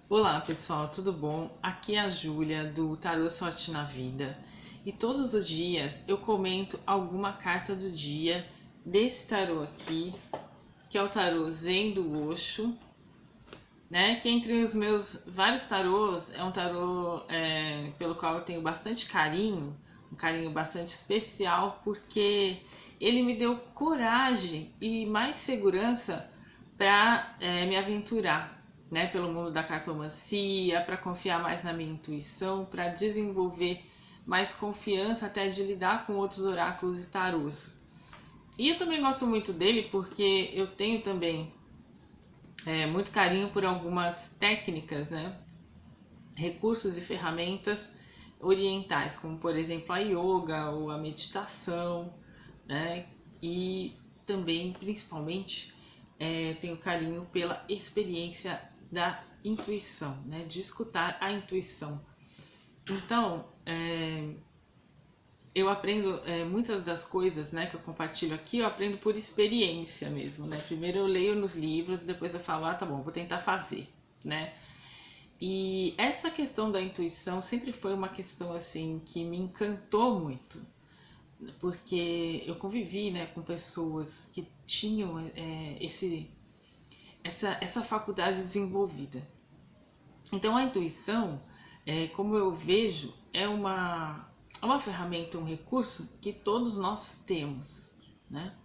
Olá pessoal, tudo bom? Aqui é a Júlia do Tarô Sorte na Vida e todos os dias eu comento alguma carta do dia desse tarô aqui, que é o tarô Zen do Osho, né? Que entre os meus vários tarôs é um tarô pelo qual eu tenho bastante carinho, um carinho bastante especial, porque ele me deu coragem e mais segurança para me aventurar, né, pelo mundo da cartomancia, para confiar mais na minha intuição, para desenvolver mais confiança até de lidar com outros oráculos e tarôs. E eu também gosto muito dele porque eu tenho também muito carinho por algumas técnicas, né, recursos e ferramentas orientais, como por exemplo a yoga ou a meditação, né, e também, principalmente, tenho carinho pela experiência da intuição, né, de escutar a intuição. Então, eu aprendo muitas das coisas, né, que eu compartilho aqui, eu aprendo por experiência mesmo, né. Primeiro eu leio nos livros, depois eu falo, ah, tá bom, vou tentar fazer, né. E essa questão da intuição sempre foi uma questão assim que me encantou muito, porque eu convivi, né, com pessoas que tinham essa faculdade desenvolvida. Então a intuição, como eu vejo, é uma ferramenta, um recurso que todos nós temos, né?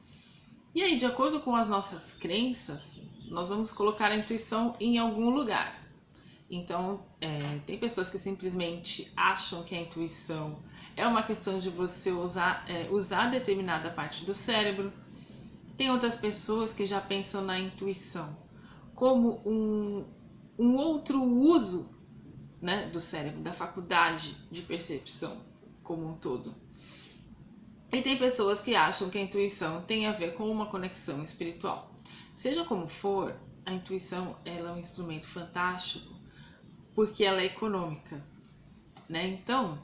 E aí, de acordo com as nossas crenças, nós vamos colocar a intuição em algum lugar. Então, tem pessoas que simplesmente acham que a intuição é uma questão de você usar determinada parte do cérebro. Tem outras pessoas que já pensam na intuição como um outro uso, né, do cérebro, da faculdade de percepção como um todo. E tem pessoas que acham que a intuição tem a ver com uma conexão espiritual. Seja como for, a intuição ela é um instrumento fantástico porque ela é econômica, né? Então,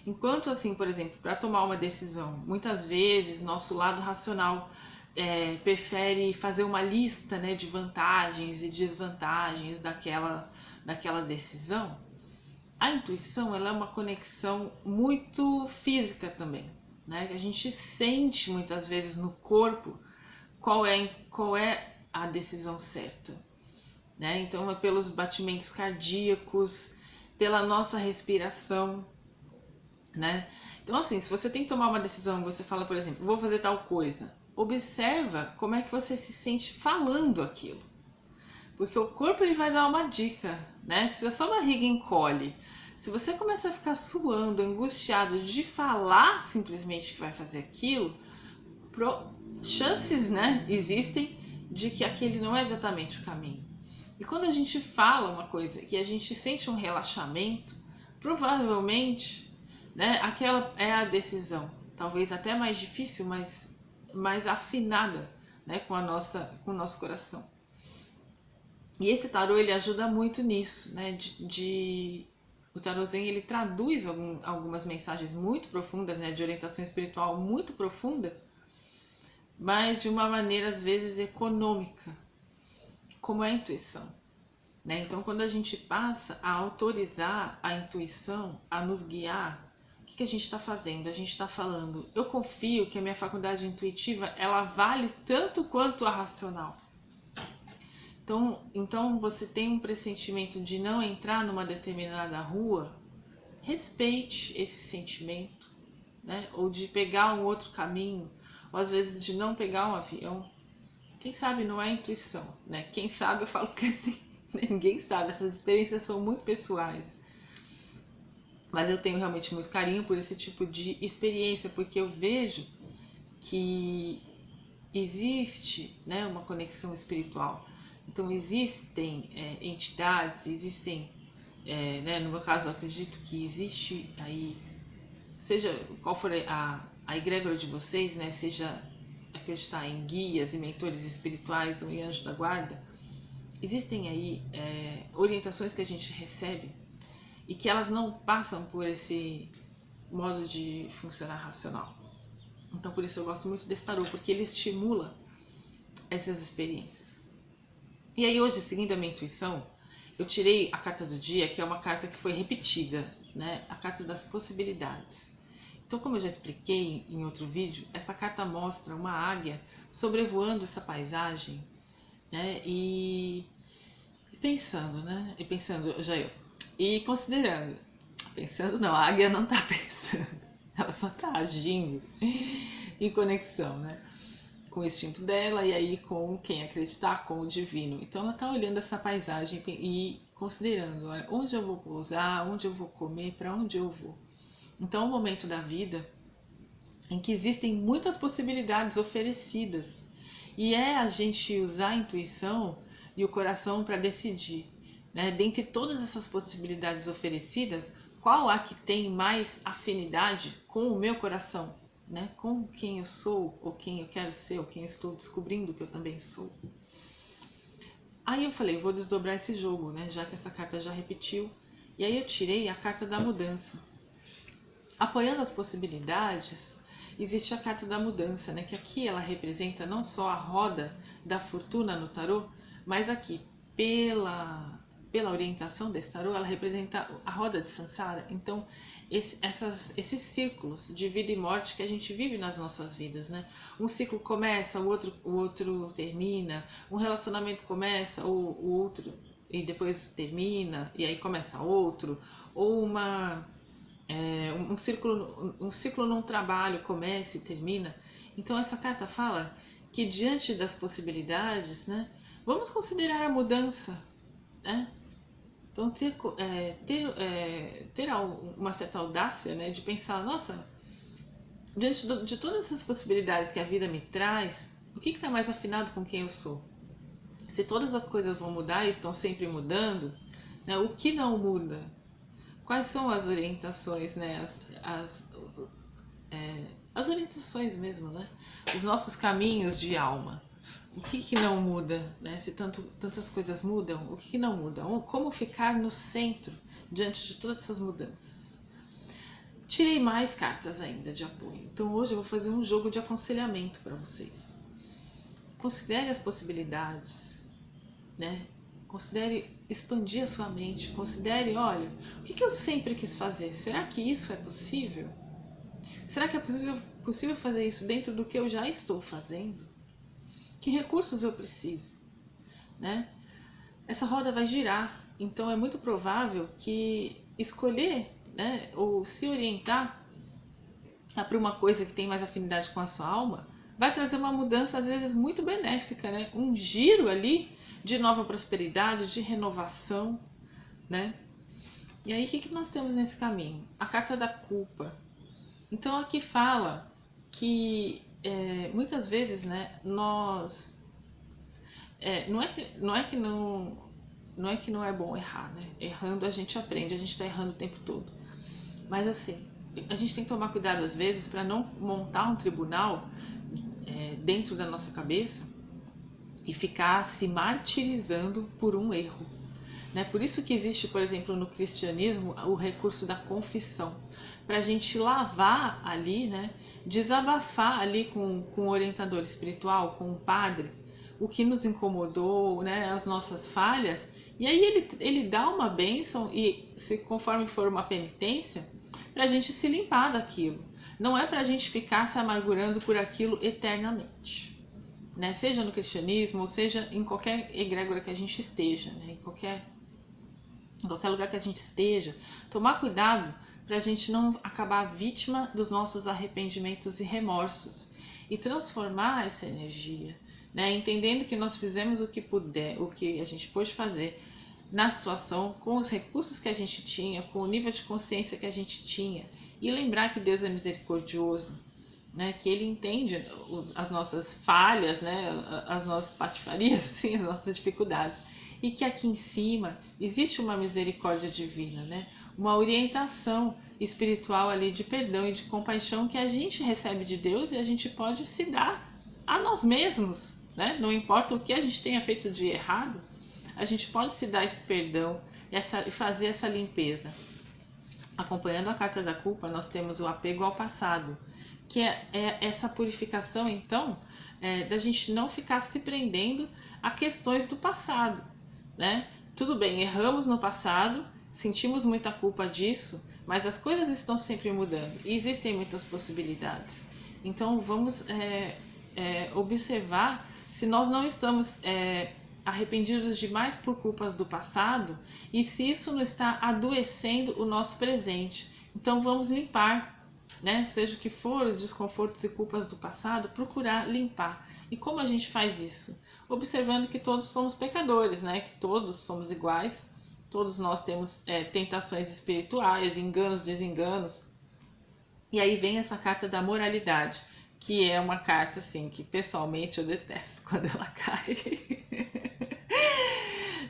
enquanto assim, por exemplo, para tomar uma decisão, muitas vezes nosso lado racional prefere fazer uma lista, né, de vantagens e desvantagens daquela decisão. A intuição ela é uma conexão muito física também, né? A gente sente muitas vezes no corpo qual é a decisão certa, né? Então é pelos batimentos cardíacos, pela nossa respiração, né? Então assim, se você tem que tomar uma decisão, você fala, por exemplo, vou fazer tal coisa, observa como é que você se sente falando aquilo, porque o corpo ele vai dar uma dica, né? Se a sua barriga encolhe, se você começa a ficar suando, angustiado de falar simplesmente que vai fazer aquilo, chances, né, existem de que aquele não é exatamente o caminho. E quando a gente fala uma coisa que a gente sente um relaxamento, provavelmente, né, aquela é a decisão, talvez até mais difícil, mas mais afinada, né, com o nosso coração. E esse tarô ele ajuda muito nisso, né, o tarô Zen ele traduz algumas mensagens muito profundas, né, de orientação espiritual muito profunda, mas de uma maneira às vezes econômica, como é a intuição, né? Então, quando a gente passa a autorizar a intuição a nos guiar, o que a gente está fazendo? A gente está falando, eu confio que a minha faculdade intuitiva ela vale tanto quanto a racional. Então você tem um pressentimento de não entrar numa determinada rua, respeite esse sentimento, né? Ou de pegar um outro caminho, ou às vezes de não pegar um avião. Quem sabe não é intuição, né? Quem sabe eu falo que assim, ninguém sabe, essas experiências são muito pessoais. Mas eu tenho realmente muito carinho por esse tipo de experiência, porque eu vejo que existe, né, uma conexão espiritual. Então existem entidades, existem, né, no meu caso eu acredito que existe aí, seja qual for a egrégora de vocês, né, seja acreditar em guias e mentores espirituais ou em anjo da guarda, existem aí orientações que a gente recebe e que elas não passam por esse modo de funcionar racional. Então por isso eu gosto muito desse tarô, porque ele estimula essas experiências. E aí hoje, seguindo a minha intuição, eu tirei a carta do dia, que é uma carta que foi repetida, né? A carta das possibilidades. Então, como eu já expliquei em outro vídeo, essa carta mostra uma águia sobrevoando essa paisagem, né? E pensando, né? E pensando, já eu. E considerando. Pensando não, a águia não tá pensando. Ela só tá agindo em conexão, né? Com o instinto dela e aí com quem acreditar, com o divino. Então ela tá olhando essa paisagem e considerando onde eu vou pousar, onde eu vou comer, para onde eu vou. Então é um momento da vida em que existem muitas possibilidades oferecidas e é a gente usar a intuição e o coração para decidir, né? Dentre todas essas possibilidades oferecidas, qual a que tem mais afinidade com o meu coração, né? Com quem eu sou, ou quem eu quero ser, ou quem eu estou descobrindo que eu também sou. Aí eu falei, vou desdobrar esse jogo, né? Já que essa carta já repetiu. E aí eu tirei a carta da mudança. Apoiando as possibilidades, existe a carta da mudança, né? Que aqui ela representa não só a roda da fortuna no tarô, mas aqui, pela orientação desse tarô, ela representa a roda de Sansara. Então, esses círculos de vida e morte que a gente vive nas nossas vidas, né? Um ciclo começa, o outro termina, um relacionamento começa, o outro e depois termina, e aí começa outro, ou um ciclo num trabalho começa e termina. Então essa carta fala que diante das possibilidades, né, vamos considerar a mudança, né? Então ter uma certa audácia, né, de pensar, nossa, diante de todas essas possibilidades que a vida me traz, o que está mais afinado com quem eu sou? Se todas as coisas vão mudar e estão sempre mudando, né, o que não muda? Quais são as orientações, né? As orientações mesmo, né? Os nossos caminhos de alma. O que não muda, né? Se tantas coisas mudam, o que não muda? Como ficar no centro diante de todas essas mudanças? Tirei mais cartas ainda de apoio. Então hoje eu vou fazer um jogo de aconselhamento para vocês. Considere as possibilidades, né? Considere expandir a sua mente, considere, olha, o que eu sempre quis fazer? Será que isso é possível? Será que é possível fazer isso dentro do que eu já estou fazendo? Que recursos eu preciso? Né? Essa roda vai girar, então é muito provável que escolher, né, ou se orientar para uma coisa que tem mais afinidade com a sua alma vai trazer uma mudança às vezes muito benéfica, né? Um giro ali de nova prosperidade, de renovação, né? E aí o que nós temos nesse caminho? A carta da culpa. Então aqui fala que muitas vezes, né, nós não é que não é bom errar, né? Errando a gente aprende, a gente está errando o tempo todo. Mas assim, a gente tem que tomar cuidado às vezes para não montar um tribunal dentro da nossa cabeça e ficar se martirizando por um erro. Né? Por isso que existe, por exemplo, no cristianismo, o recurso da confissão, para a gente lavar ali, né? Desabafar ali com o orientador espiritual, com o padre, o que nos incomodou, né? As nossas falhas, e aí ele dá uma bênção e, se conforme for uma penitência, para a gente se limpar daquilo. Não é para a gente ficar se amargurando por aquilo eternamente, né? Seja no cristianismo, ou seja em qualquer egrégora que a gente esteja, né? Em qualquer lugar que a gente esteja, tomar cuidado para a gente não acabar vítima dos nossos arrependimentos e remorsos e transformar essa energia, né? Entendendo que nós fizemos o que a gente pôde fazer na situação, com os recursos que a gente tinha, com o nível de consciência que a gente tinha, e lembrar que Deus é misericordioso, né? Que Ele entende as nossas falhas, né? As nossas patifarias, sim, as nossas dificuldades, e que aqui em cima existe uma misericórdia divina, né? Uma orientação espiritual ali de perdão e de compaixão que a gente recebe de Deus e a gente pode se dar a nós mesmos, né? Não importa o que a gente tenha feito de errado, a gente pode se dar esse perdão e fazer essa limpeza. Acompanhando a carta da culpa, nós temos o apego ao passado, que é essa purificação, então, da gente não ficar se prendendo a questões do passado, né? tudo bem, erramos no passado, sentimos muita culpa disso, mas as coisas estão sempre mudando e existem muitas possibilidades. Então vamos observar se nós não estamos arrependidos demais por culpas do passado e se isso não está adoecendo o nosso presente. Então vamos limpar, né? Seja o que for, os desconfortos e culpas do passado, procurar limpar. E como a gente faz isso? Observando que todos somos pecadores, né? Que todos somos iguais, todos nós temos tentações espirituais, enganos, desenganos. E aí vem essa carta da moralidade, que é uma carta assim que pessoalmente eu detesto quando ela cai.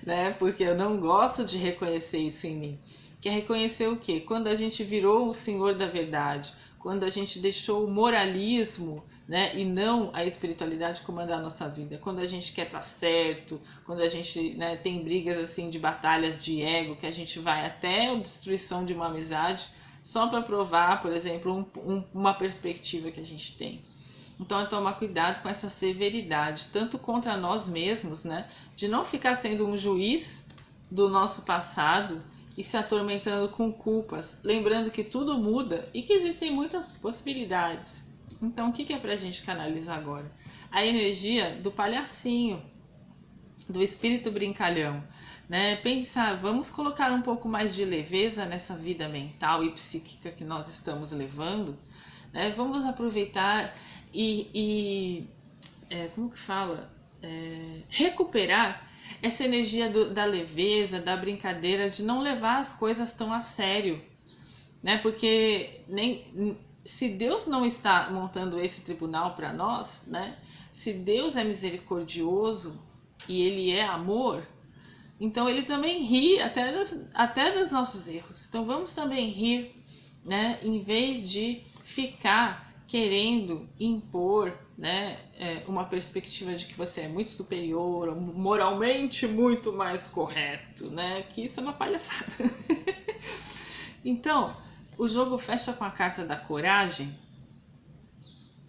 Né? Porque eu não gosto de reconhecer isso em mim. Que é reconhecer o quê? Quando a gente virou o Senhor da verdade, quando a gente deixou o moralismo, né, e não a espiritualidade comandar a nossa vida, quando a gente quer estar certo, quando a gente, né, tem brigas assim de batalhas de ego, que a gente vai até a destruição de uma amizade só para provar, por exemplo, uma perspectiva que a gente tem. Então é tomar cuidado com essa severidade, tanto contra nós mesmos, né, de não ficar sendo um juiz do nosso passado e se atormentando com culpas, lembrando que tudo muda e que existem muitas possibilidades. Então o que é pra gente canalizar agora? A energia do palhacinho, do espírito brincalhão, né? Pensar, vamos colocar um pouco mais de leveza nessa vida mental e psíquica que nós estamos levando, né? Vamos aproveitar como que fala? Recuperar essa energia da leveza, da brincadeira, de não levar as coisas tão a sério, né? Porque se Deus não está montando esse tribunal para nós, né? Se Deus é misericordioso e Ele é amor, então Ele também ri até dos nossos erros. Então vamos também rir, né? Em vez de ficar querendo impor, né, uma perspectiva de que você é muito superior, moralmente muito mais correto, né? Que isso é uma palhaçada. Então, o jogo fecha com a carta da coragem,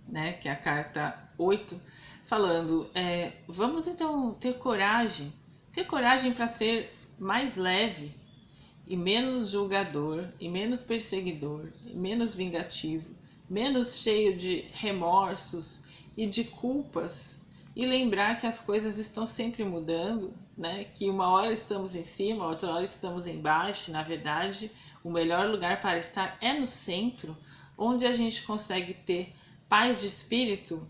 né, que é a carta 8, falando, vamos então ter coragem para ser mais leve e menos julgador, e menos perseguidor, e menos vingativo, menos cheio de remorsos e de culpas, e lembrar que as coisas estão sempre mudando, né? Que uma hora estamos em cima, outra hora estamos embaixo. Na verdade, o melhor lugar para estar é no centro, onde a gente consegue ter paz de espírito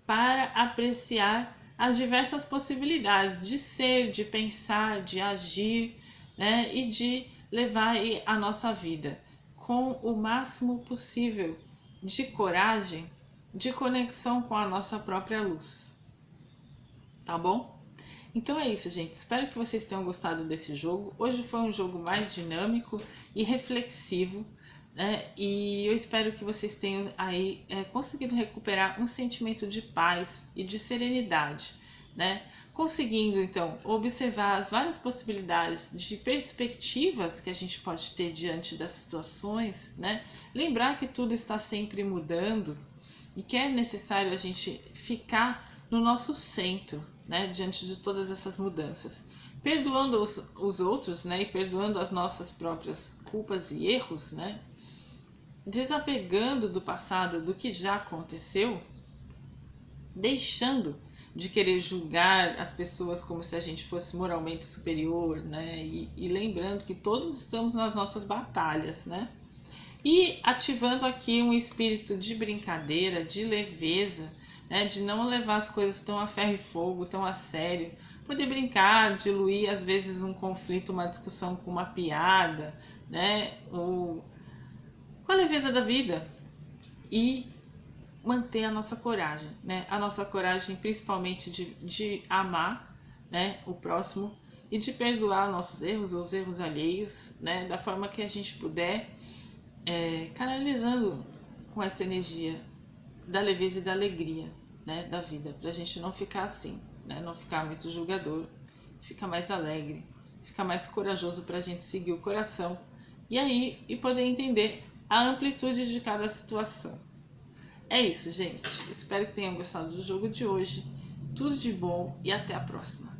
para apreciar as diversas possibilidades de ser, de pensar, de agir, né? E de levar a nossa vida com o máximo possível de coragem, de conexão com a nossa própria luz. Tá bom? Então é isso, gente. Espero que vocês tenham gostado desse jogo. Hoje foi um jogo mais dinâmico e reflexivo, né? E eu espero que vocês tenham aí conseguido recuperar um sentimento de paz e de serenidade, né? Conseguindo então observar as várias possibilidades de perspectivas que a gente pode ter diante das situações, né? Lembrar que tudo está sempre mudando e que é necessário a gente ficar no nosso centro, né? Diante de todas essas mudanças, perdoando os outros, né? E perdoando as nossas próprias culpas e erros, né? Desapegando do passado, do que já aconteceu, deixando de querer julgar as pessoas como se a gente fosse moralmente superior, né? E lembrando que todos estamos nas nossas batalhas, né? E ativando aqui um espírito de brincadeira, de leveza, né? De não levar as coisas tão a ferro e fogo, tão a sério. Poder brincar, diluir às vezes um conflito, uma discussão com uma piada, né? Ou com a leveza da vida. E manter a nossa coragem, né? A nossa coragem principalmente de amar, né, o próximo e de perdoar nossos erros, os erros alheios, né, da forma que a gente puder, canalizando com essa energia da leveza e da alegria, né, da vida, pra gente não ficar assim, né, não ficar muito julgador, ficar mais alegre, ficar mais corajoso pra gente seguir o coração e poder entender a amplitude de cada situação. É isso, gente. Espero que tenham gostado do jogo de hoje. Tudo de bom e até a próxima.